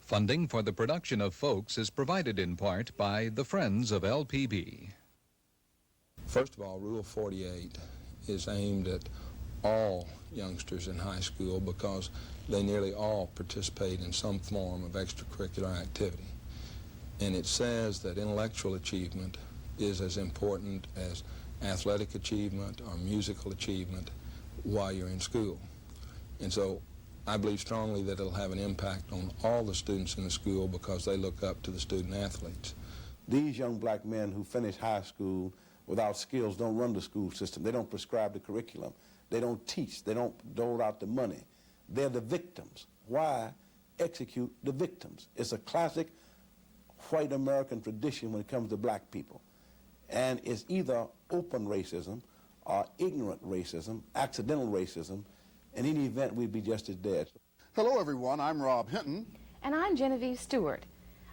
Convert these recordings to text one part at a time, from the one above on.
Funding for the production of Folks is provided in part by the Friends of LPB. First of all, Rule 48 is aimed at all youngsters in high school because they nearly all participate in some form of extracurricular activity. And it says that intellectual achievement is as important as athletic achievement or musical achievement while you're in school. And so I believe strongly that it'll have an impact on all the students in the school because they look up to the student athletes. These young black men who finish high school without skills don't run the school system. They don't prescribe the curriculum. They don't teach. They don't dole out the money. They're the victims. Why execute the victims? It's a classic white American tradition when it comes to black people. And it's either open racism or ignorant racism, accidental racism. In any event, we'd be just as dead. Hello, everyone. I'm Rob Hinton. And I'm Genevieve Stewart.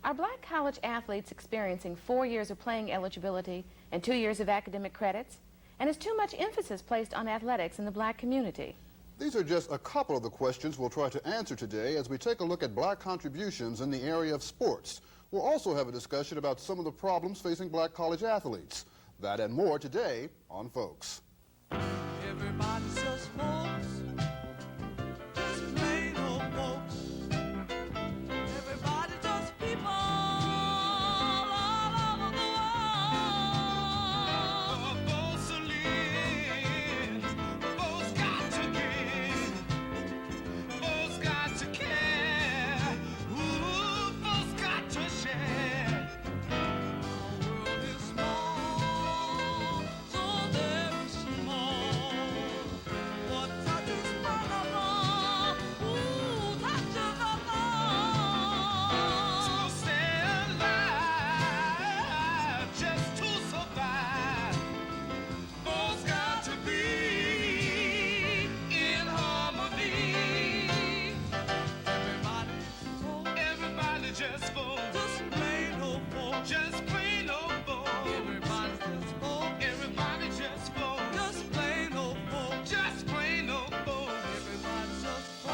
Are black college athletes experiencing 4 years of playing eligibility and 2 years of academic credits? And is too much emphasis placed on athletics in the black community? These are just a couple of the questions we'll try to answer today as we take a look at black contributions in the area of sports. We'll also have a discussion about some of the problems facing black college athletes. That and more today on Folks. Everybody's just folks, just plain old folks. Everybody just people all over the world. Folks to live, folks got to give, folks got to care, ooh, folks got to share. The world is small, so very small. What touches one of all, ooh, touches us all. To stay alive, just to survive, folks got to be in harmony. Everybody just folks, just plain old folks, just plain old folks. Everybody's just folks, everybody just folks, just plain old folks, just plain old folks. Everybody's just folks.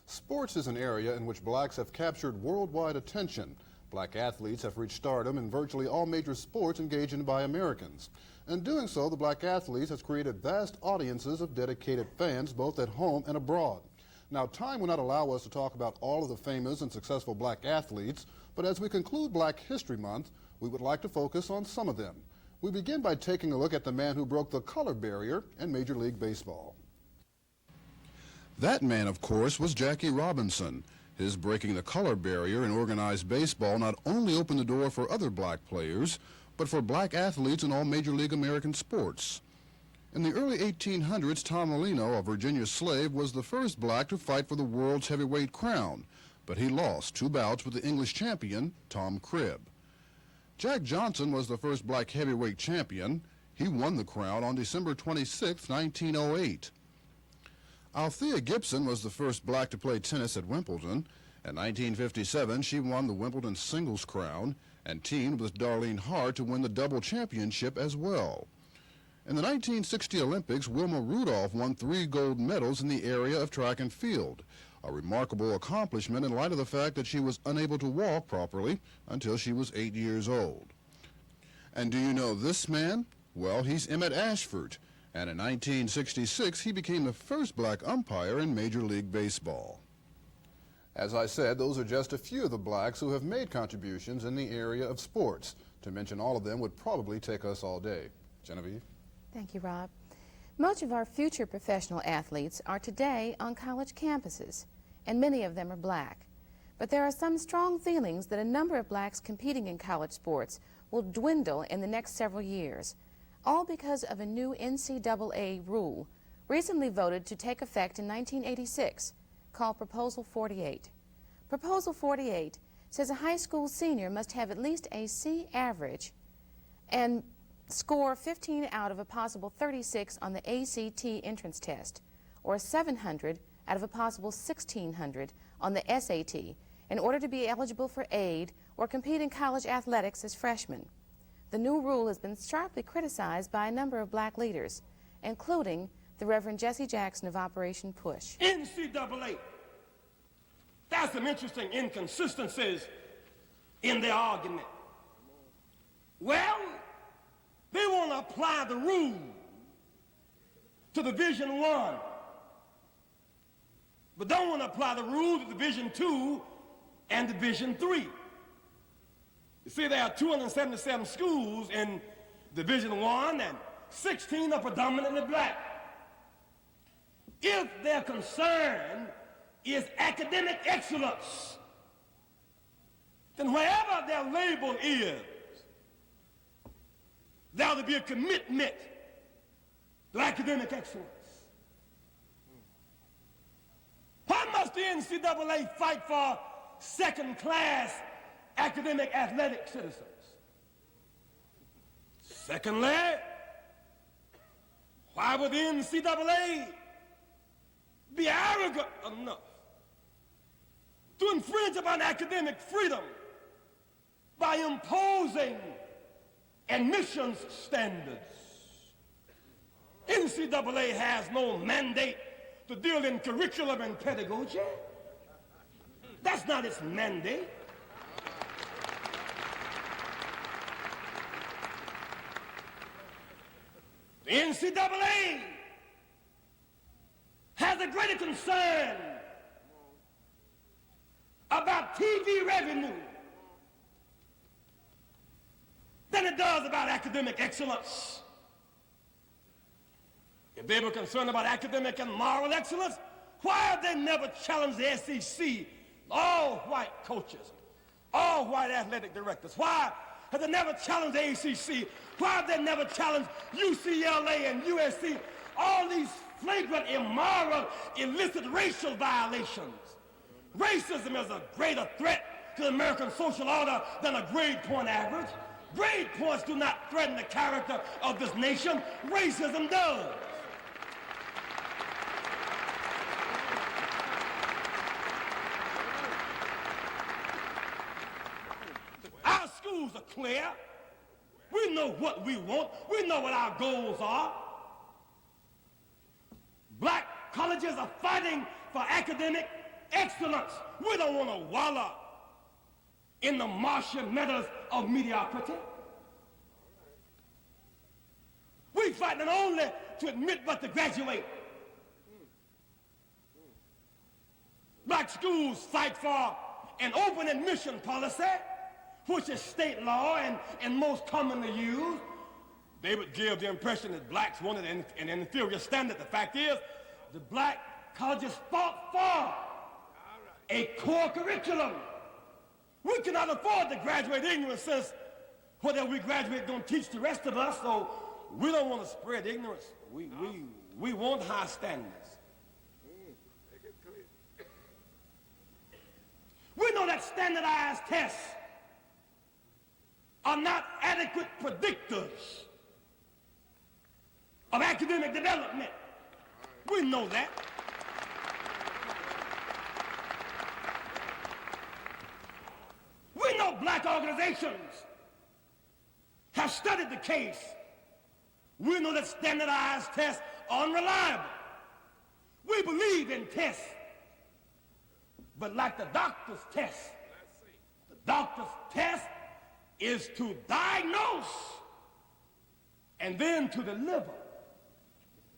Sports is an area in which blacks have captured worldwide attention. Black athletes have reached stardom in virtually all major sports engaged in by Americans. In doing so, the black athletes has created vast audiences of dedicated fans both at home and abroad. Now, time will not allow us to talk about all of the famous and successful black athletes, but as we conclude Black History Month, we would like to focus on some of them. We begin by taking a look at the man who broke the color barrier in Major League Baseball. That man, of course, was Jackie Robinson. His breaking the color barrier in organized baseball not only opened the door for other black players, but for black athletes in all Major League American sports. In the early 1800s, Tom Molino, a Virginia slave, was the first black to fight for the world's heavyweight crown, but he lost 2 bouts with the English champion, Tom Cribb. Jack Johnson was the first black heavyweight champion. He won the crown on December 26, 1908. Althea Gibson was the first black to play tennis at Wimbledon. In 1957, she won the Wimbledon singles crown and teamed with Darlene Hart to win the double championship as well. In the 1960 Olympics, Wilma Rudolph won 3 gold medals in the area of track and field, a remarkable accomplishment in light of the fact that she was unable to walk properly until she was 8 years old. And do you know this man? Well, he's Emmett Ashford, and in 1966, he became the first black umpire in Major League Baseball. As I said, those are just a few of the blacks who have made contributions in the area of sports. To mention all of them would probably take us all day. Genevieve? Thank you, Rob. Most of our future professional athletes are today on college campuses, and many of them are black. But there are some strong feelings that a number of blacks competing in college sports will dwindle in the next several years, all because of a new NCAA rule recently voted to take effect in 1986 called Proposal 48. Proposal 48 says a high school senior must have at least a C average and score 15 out of a possible 36 on the ACT entrance test, or 700 out of a possible 1,600 on the SAT in order to be eligible for aid or compete in college athletics as freshmen. The new rule has been sharply criticized by a number of black leaders, including the Reverend Jesse Jackson of Operation Push. NCAA, there's some interesting inconsistencies in their argument. Well, they want to apply the rule to Division I, but don't want to apply the rule to Division II and Division III. You see, there are 277 schools in Division I, and 16 are predominantly black. If their concern is academic excellence, then wherever their label is, there ought to be a commitment to academic excellence. Why must the NCAA fight for second-class academic athletic citizens? Secondly, why would the NCAA be arrogant enough to infringe upon academic freedom by imposing admissions standards? NCAA has no mandate to deal in curriculum and pedagogy. That's not its mandate. The NCAA has a greater concern about TV revenue than it does about academic excellence. If they were concerned about academic and moral excellence, why have they never challenged the SEC, all white coaches, all white athletic directors? Why have they never challenged the ACC? Why have they never challenged UCLA and USC? All these flagrant, immoral, illicit racial violations. Racism is a greater threat to the American social order than a grade point average. Grade points do not threaten the character of this nation. Racism does. Our schools are clear. We know what we want. We know what our goals are. Black colleges are fighting for academic excellence. We don't want to wallow in the marshy meadows of mediocrity. We fight not only to admit but to graduate. Black schools fight for an open admission policy, which is state law and most commonly used. They would give the impression that blacks wanted an inferior standard. The fact is, the black colleges fought for a core curriculum. We cannot afford to graduate ignorance, since whatever we graduate don't teach the rest of us, so we don't want to spread ignorance. We want high standards. We know that standardized tests are not adequate predictors of academic development. We know that. We know black organizations have studied the case. We know that standardized tests are unreliable. We believe in tests, but like the doctor's test, the doctor's test is to diagnose and then to deliver.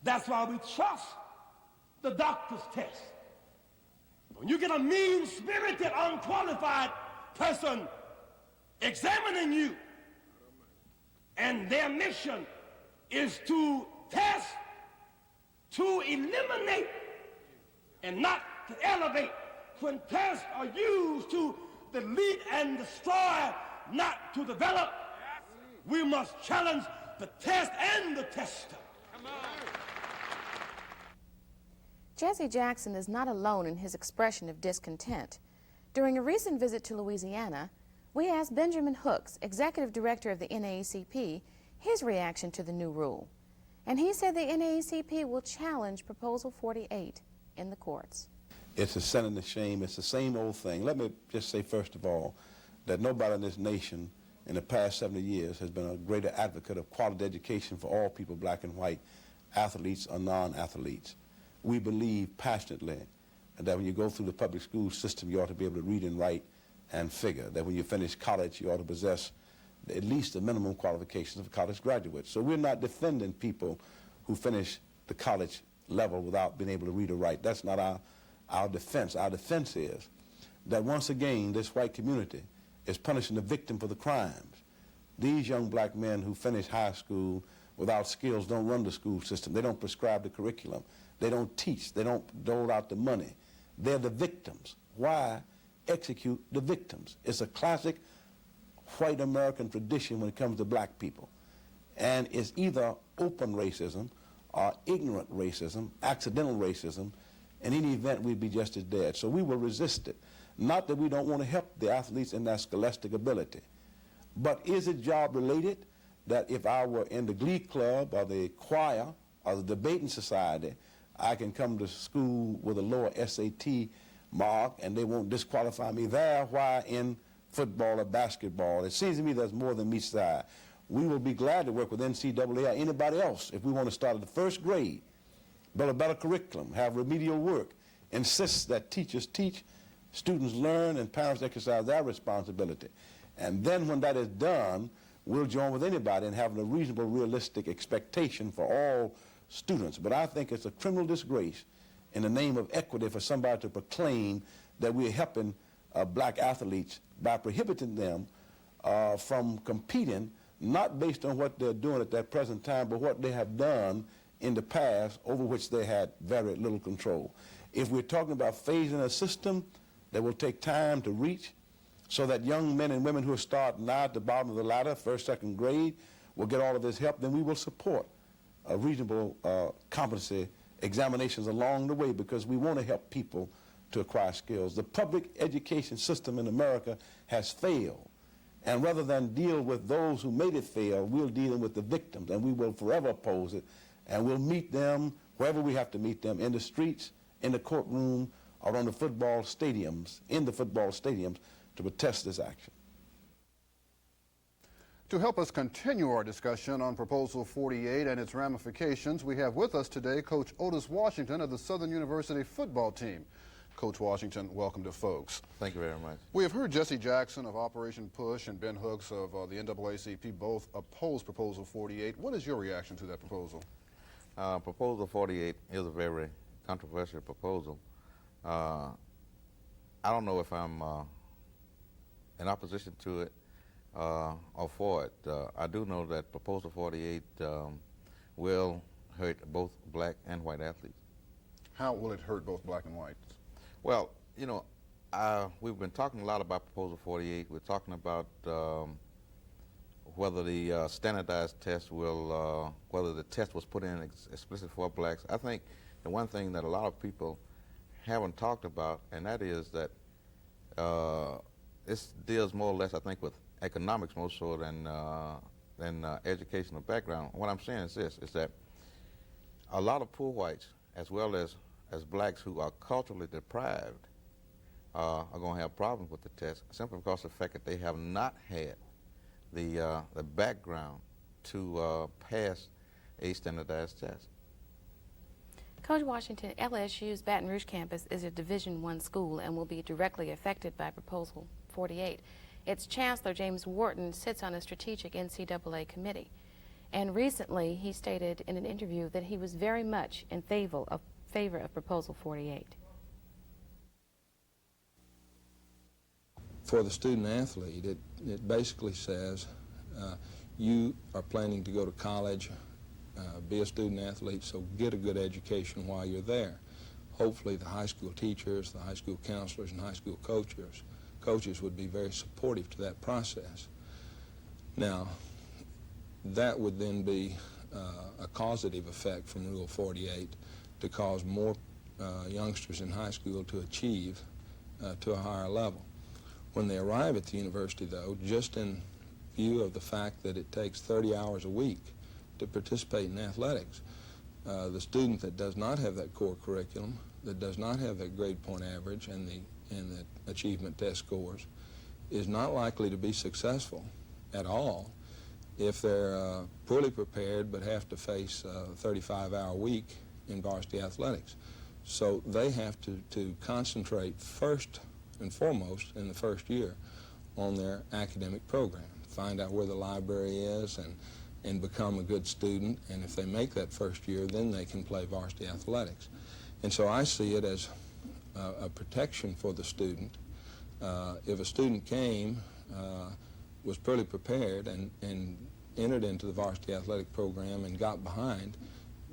That's why we trust the doctor's test. When you get a mean-spirited, unqualified person examining you, and their mission is to test, to eliminate, and not to elevate, when tests are used to delete and destroy, not to develop, we must challenge the test and the tester. Jesse Jackson is not alone in his expression of discontent. During a recent visit to Louisiana, we asked Benjamin Hooks, Executive Director of the NAACP, his reaction to the new rule. And he said the NAACP will challenge Proposal 48 in the courts. It's a sin and a shame. It's the same old thing. Let me just say, first of all, that nobody in this nation in the past 70 years has been a greater advocate of quality education for all people, black and white, athletes or non-athletes. We believe passionately that when you go through the public school system, you ought to be able to read and write and figure, that when you finish college, you ought to possess at least the minimum qualifications of a college graduate. So we're not defending people who finish the college level without being able to read or write. That's not our defense. Our defense is that once again, this white community is punishing the victim for the crimes. These young black men who finish high school without skills don't run the school system. They don't prescribe the curriculum. They don't teach. They don't dole out the money. They're the victims. Why execute the victims? It's a classic white American tradition when it comes to black people. And it's either open racism or ignorant racism, accidental racism. In any event, we'd be just as dead. So we will resist it. Not that we don't want to help the athletes in their scholastic ability, but is it job related that if I were in the glee club or the choir or the debating society, I can come to school with a lower SAT mark and they won't disqualify me there, why in football or basketball? It seems to me there's more than meets the eye. We will be glad to work with NCAA or anybody else if we want to start at the first grade, build a better curriculum, have remedial work, insist that teachers teach, students learn, and parents exercise their responsibility. And then when that is done, we'll join with anybody in having a reasonable, realistic expectation for all students. But I think it's a criminal disgrace in the name of equity for somebody to proclaim that we're helping black athletes by prohibiting them from competing, not based on what they're doing at that present time, but what they have done in the past over which they had very little control. If we're talking about phasing a system that will take time to reach, so that young men and women who are starting now at the bottom of the ladder, first, second grade, will get all of this help, then we will support reasonable competency examinations along the way, because we want to help people to acquire skills. The public education system in America has failed. And rather than deal with those who made it fail, we'll deal with the victims, and we will forever oppose it. And we'll meet them wherever we have to meet them, in the streets, in the courtroom, or on the football stadiums, in the football stadiums, to protest this action. To help us continue our discussion on Proposal 48 and its ramifications, we have with us today Coach Otis Washington of the Southern University football team. Coach Washington, welcome to Folks. Thank you very much. We have heard Jesse Jackson of Operation Push and Ben Hooks of the NAACP both oppose Proposal 48. What is your reaction to that proposal? Proposal 48 is a very controversial proposal. I don't know if I'm in opposition to it or for it. I do know that Proposal 48 will hurt both black and white athletes. How will it hurt both black and whites? Well, you know, we've been talking a lot about Proposal 48. We're talking about whether the standardized test will, whether the test was put in explicitly for blacks. I think the one thing that a lot of people haven't talked about, and that is that this deals more or less, I think, with economics more so than educational background. What I'm saying is this, is that a lot of poor whites, as well as blacks who are culturally deprived, are going to have problems with the test simply because of the fact that they have not had the background to pass a standardized test. Coach Washington, LSU's Baton Rouge campus is a Division I school and will be directly affected by Proposal 48. Its Chancellor James Wharton sits on a strategic NCAA committee. And recently he stated in an interview that he was very much in favor of Proposal 48. For the student athlete, it basically says you are planning to go to college, be a student athlete, so get a good education while you're there. Hopefully the high school teachers, the high school counselors, and high school coaches would be very supportive to that process. Now, that would then be a causative effect from Rule 48 to cause more youngsters in high school to achieve to a higher level. When they arrive at the university, though, just in view of the fact that it takes 30 hours a week to participate in athletics, the student that does not have that core curriculum, that does not have that grade point average and the achievement test scores, is not likely to be successful at all if they're poorly prepared but have to face a 35-hour week in varsity athletics. So they have to concentrate first and foremost in the first year on their academic program, find out where the library is and become a good student, and if they make that first year, then they can play varsity athletics. And so I see it as a protection for the student. If a student came, was poorly prepared and entered into the varsity athletic program and got behind,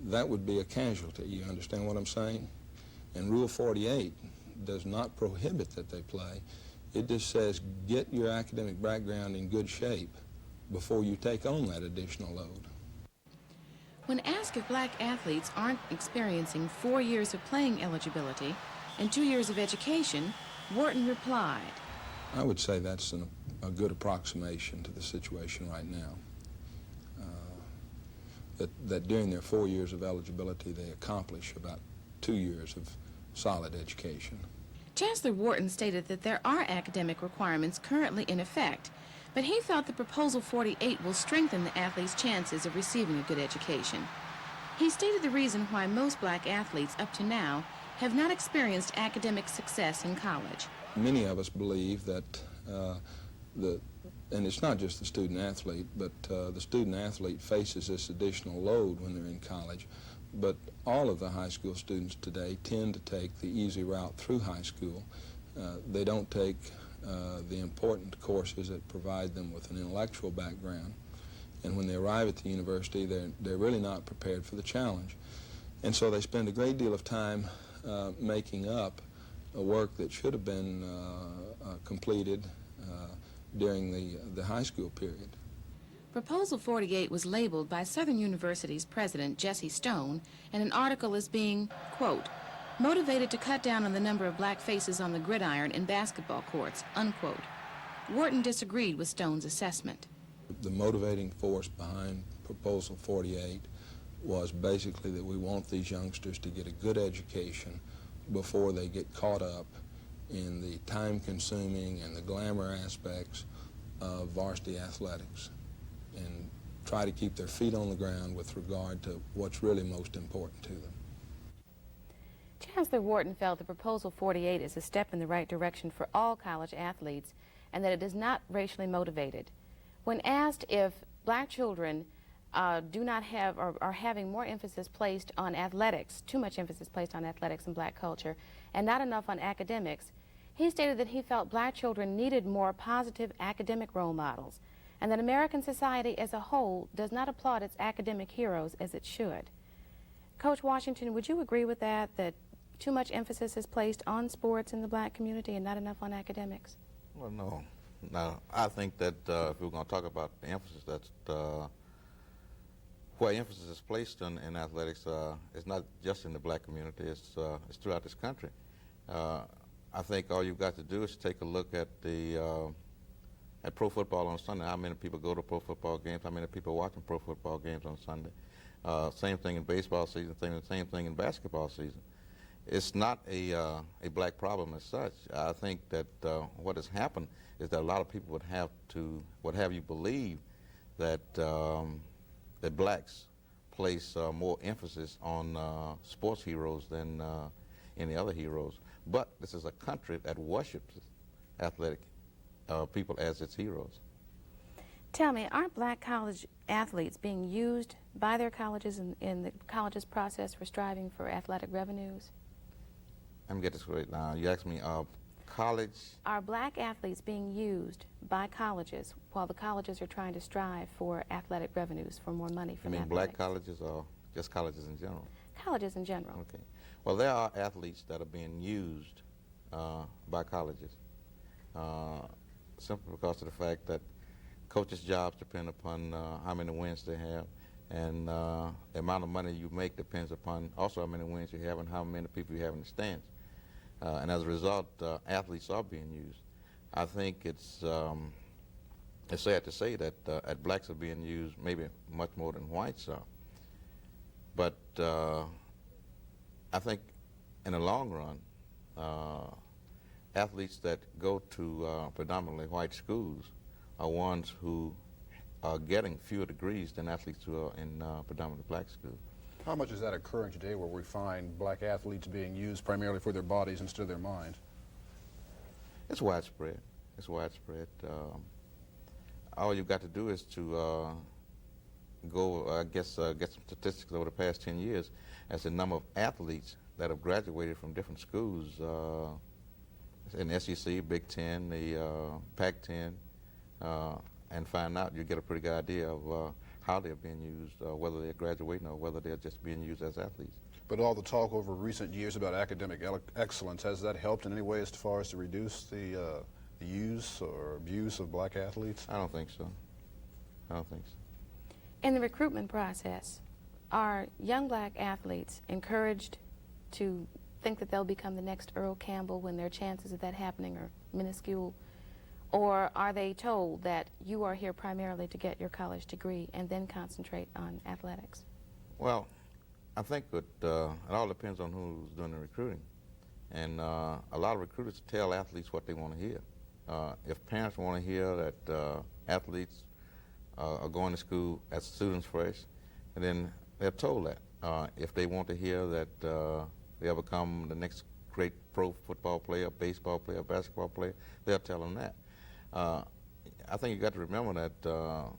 that would be a casualty. You understand what I'm saying? And Rule 48 does not prohibit that they play. It just says get your academic background in good shape before you take on that additional load. When asked if black athletes aren't experiencing 4 years of playing eligibility and 2 years of education, Wharton replied, I would say that's a good approximation to the situation right now. That during their 4 years of eligibility, they accomplish about 2 years of solid education. Chancellor Wharton stated that there are academic requirements currently in effect, but he felt the Proposal 48 will strengthen the athletes' chances of receiving a good education. He stated the reason why most black athletes up to now have not experienced academic success in college. Many of us believe that and it's not just the student athlete, but the student athlete faces this additional load when they're in college. But all of the high school students today tend to take the easy route through high school. They don't take the important courses that provide them with an intellectual background. And when they arrive at the university, they're really not prepared for the challenge. And so they spend a great deal of time making up a work that should have been completed during the high school period. Proposal 48 was labeled by Southern University's president, Jesse Stone, in an article as being, quote, motivated to cut down on the number of black faces on the gridiron in basketball courts, unquote. Wharton disagreed with Stone's assessment. The motivating force behind Proposal 48 was basically that we want these youngsters to get a good education before they get caught up in the time-consuming and the glamour aspects of varsity athletics, and try to keep their feet on the ground with regard to what's really most important to them. Chancellor Wharton felt that Proposal 48 is a step in the right direction for all college athletes and that it is not racially motivated. When asked if black children do not have or are having more emphasis placed on athletics, too much emphasis placed on athletics in black culture, and not enough on academics, he stated that he felt black children needed more positive academic role models and that American society as a whole does not applaud its academic heroes as it should. Coach Washington, would you agree with that too much emphasis is placed on sports in the black community and not enough on academics? Well, no. No, I think that if we're going to talk about the emphasis, that's where emphasis is placed in athletics. It's not just in the black community, it's throughout this country. I think all you've got to do is take a look at at pro football on Sunday. How many people go to pro football games? How many people are watching pro football games on Sunday? Same thing in baseball season, same thing in basketball season. It's not a black problem as such. I think that what has happened is that a lot of people would have you believe that that blacks place more emphasis on sports heroes than any other heroes. But this is a country that worships athletic people as its heroes. Tell me, are black college athletes being used by their colleges in the college's process for striving for athletic revenues? Let me get this straight now. You asked me, college? Are black athletes being used by colleges while the colleges are trying to strive for athletic revenues, for more money from athletics? You mean black colleges or just colleges in general? Colleges in general. Okay. Well, there are athletes that are being used by colleges simply because of the fact that coaches' jobs depend upon how many wins they have, and the amount of money you make depends upon also how many wins you have and how many people you have in the stands. And as a result, athletes are being used. I think it's sad to say that blacks are being used maybe much more than whites are. But I think in the long run, athletes that go to predominantly white schools are ones who are getting fewer degrees than athletes who are in predominantly black schools. How much is that occurring today where we find black athletes being used primarily for their bodies instead of their minds? It's widespread. It's widespread. All you've got to do is to get some statistics over the past 10 years as the number of athletes that have graduated from different schools in the SEC, Big Ten, the Pac-10, and find out. You get a pretty good idea of how they're being used, whether they're graduating or whether they're just being used as athletes. But all the talk over recent years about academic excellence, has that helped in any way as far as to reduce the use or abuse of black athletes? I don't think so. I don't think so. In the recruitment process, are young black athletes encouraged to think that they'll become the next Earl Campbell when their chances of that happening are minuscule? Or are they told that you are here primarily to get your college degree and then concentrate on athletics? Well, I think that it all depends on who's doing the recruiting. And a lot of recruiters tell athletes what they want to hear. If parents want to hear that athletes are going to school as students first, and then they're told that. If they want to hear that they'll become the next great pro football player, baseball player, basketball player, they'll tell them that. I think you got to remember that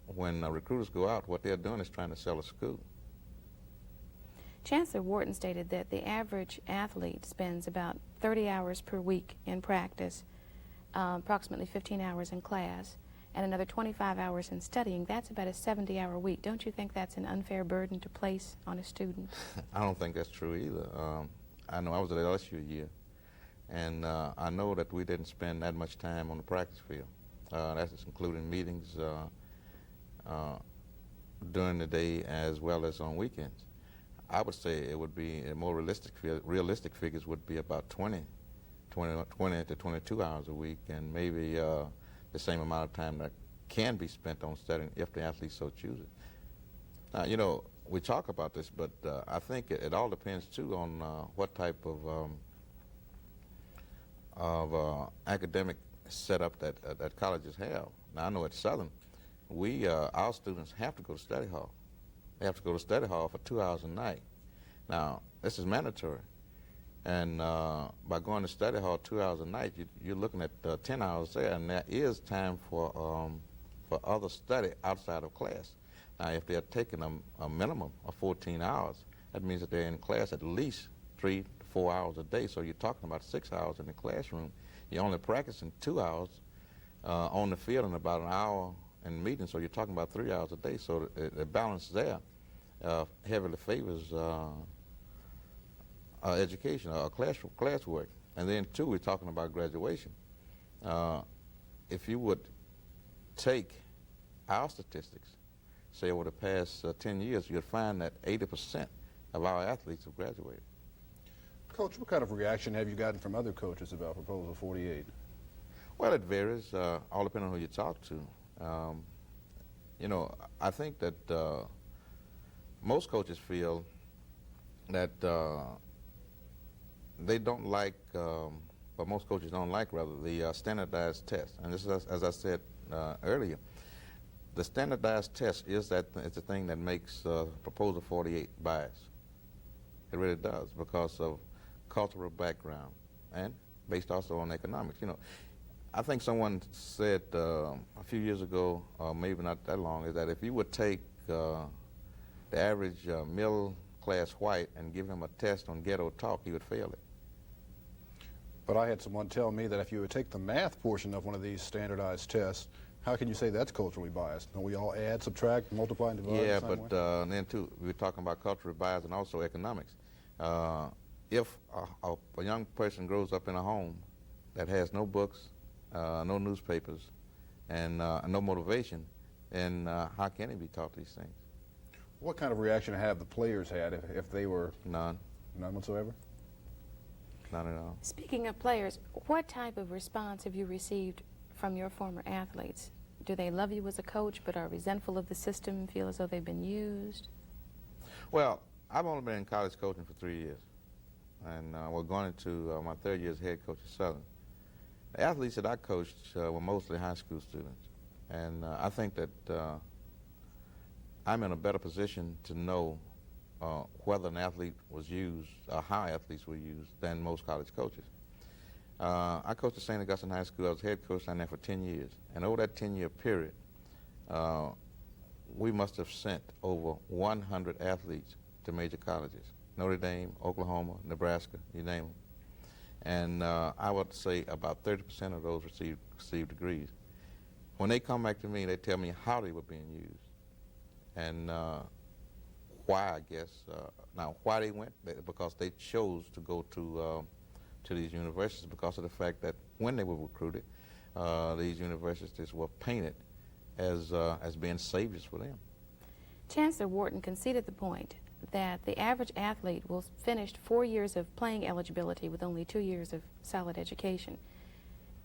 when recruiters go out, what they're doing is trying to sell a school. Chancellor Wharton stated that the average athlete spends about 30 hours per week in practice, approximately 15 hours in class, and another 25 hours in studying. That's about a 70-hour week. Don't you think that's an unfair burden to place on a student? I don't think that's true either. I know I was at LSU a year, and I know that we didn't spend that much time on the practice field. That's including meetings during the day as well as on weekends. I would say it would be a more realistic figures would be about 20 to 22 hours a week, and maybe the same amount of time that can be spent on studying if the athlete so chooses. Now, you know, we talk about this, but I think it all depends too on what type of academic setup that colleges have. Now, I know at Southern, our students have to go to study hall. They have to go to study hall for 2 hours a night. Now, this is mandatory. And by going to study hall 2 hours a night, you're looking at 10 hours there, and there is time for other study outside of class. Now, if they're taking a minimum of 14 hours, that means that they're in class at least 3 to 4 hours a day. So you're talking about 6 hours in the classroom. You're only practicing 2 hours on the field and about an hour in meetings. So you're talking about 3 hours a day. So the balance there heavily favors education, classwork. And then, too, we're talking about graduation. If you would take our statistics, say over the past 10 years, you'd find that 80% of our athletes have graduated. Coach, what kind of reaction have you gotten from other coaches about Proposal 48? Well, it varies, all depending on who you talk to. You know, I think that most coaches feel that they don't like, but most coaches don't like, rather, the standardized test. And this is, as I said earlier, the standardized test is the thing that makes Proposal 48 biased. It really does, because of cultural background and based also on economics. You know, I think someone said a few years ago, maybe not that long, is that if you would take the average middle-class white and give him a test on ghetto talk, he would fail it. But I had someone tell me that if you would take the math portion of one of these standardized tests, how can you say that's culturally biased? Don't we all add, subtract, multiply, and divide? Yeah, but then too, we're talking about cultural bias and also economics. If a young person grows up in a home that has no books, no newspapers, and no motivation, then how can he be taught these things? What kind of reaction have the players had if they were? None. None whatsoever? None at all. Speaking of players, what type of response have you received from your former athletes? Do they love you as a coach but are resentful of the system, feel as though they've been used? Well, I've only been in college coaching for 3 years, and we're going into my 3rd year as head coach at Southern. The athletes that I coached were mostly high school students, And I think that I'm in a better position to know whether an athlete was used, or how athletes were used, than most college coaches. I coached at St. Augustine High School. I was head coach down there for 10 years. And over that 10-year period, we must have sent over 100 athletes to major colleges. Notre Dame, Oklahoma, Nebraska, you name them. And I would say about 30% of those received degrees. When they come back to me, they tell me how they were being used and why, I guess. Now, why they went, because they chose to go to these universities because of the fact that when they were recruited, these universities were painted as being saviors for them. Chancellor Wharton conceded the point that the average athlete will finish 4 years of playing eligibility with only 2 years of solid education.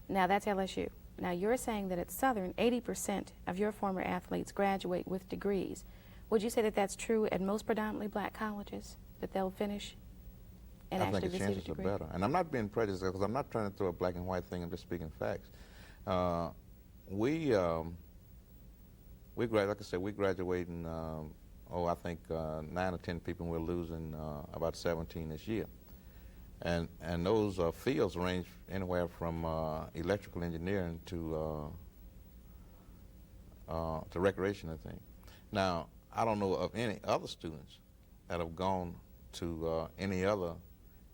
Now, that's LSU. Now, you're saying that at Southern, 80% of your former athletes graduate with degrees. Would you say that that's true at most predominantly black colleges, that they'll finish and actually receive a degree? I think the chances are better. And I'm not being prejudiced because I'm not trying to throw a black and white thing. I'm just speaking facts. Like I said, we graduating, I think 9 or 10 people, and we're losing about 17 this year. And those fields range anywhere from electrical engineering to recreation, I think. Now, I don't know of any other students that have gone to any other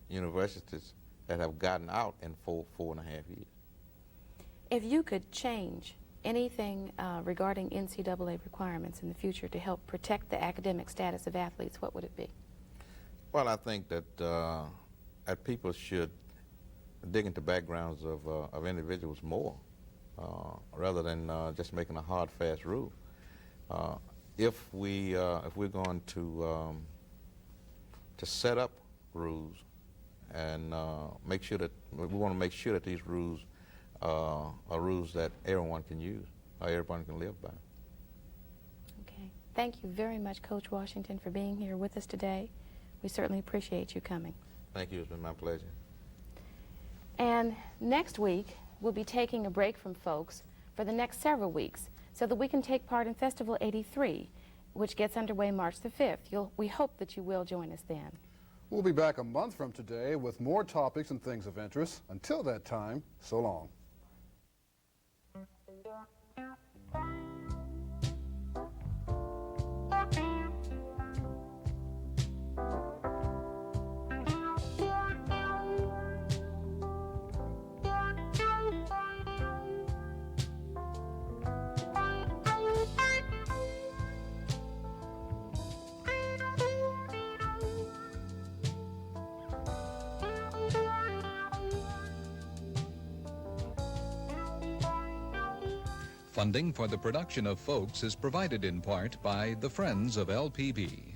universities that have gotten out in 4.5 years. If you could change anything regarding NCAA requirements in the future to help protect the academic status of athletes, what would it be? Well, I think that people should dig into backgrounds of individuals more, rather than just making a hard, fast rule. If we're going to set up rules and make sure that we want to make sure that these rules are rules that everyone can use, or everyone can live by. Okay. Thank you very much, Coach Washington, for being here with us today. We certainly appreciate you coming. Thank you. It's been my pleasure. And next week, we'll be taking a break from folks for the next several weeks so that we can take part in Festival 83, which gets underway March the 5th. We hope that you will join us then. We'll be back a month from today with more topics and things of interest. Until that time, so long. Funding for the production of Folks is provided in part by the Friends of LPB.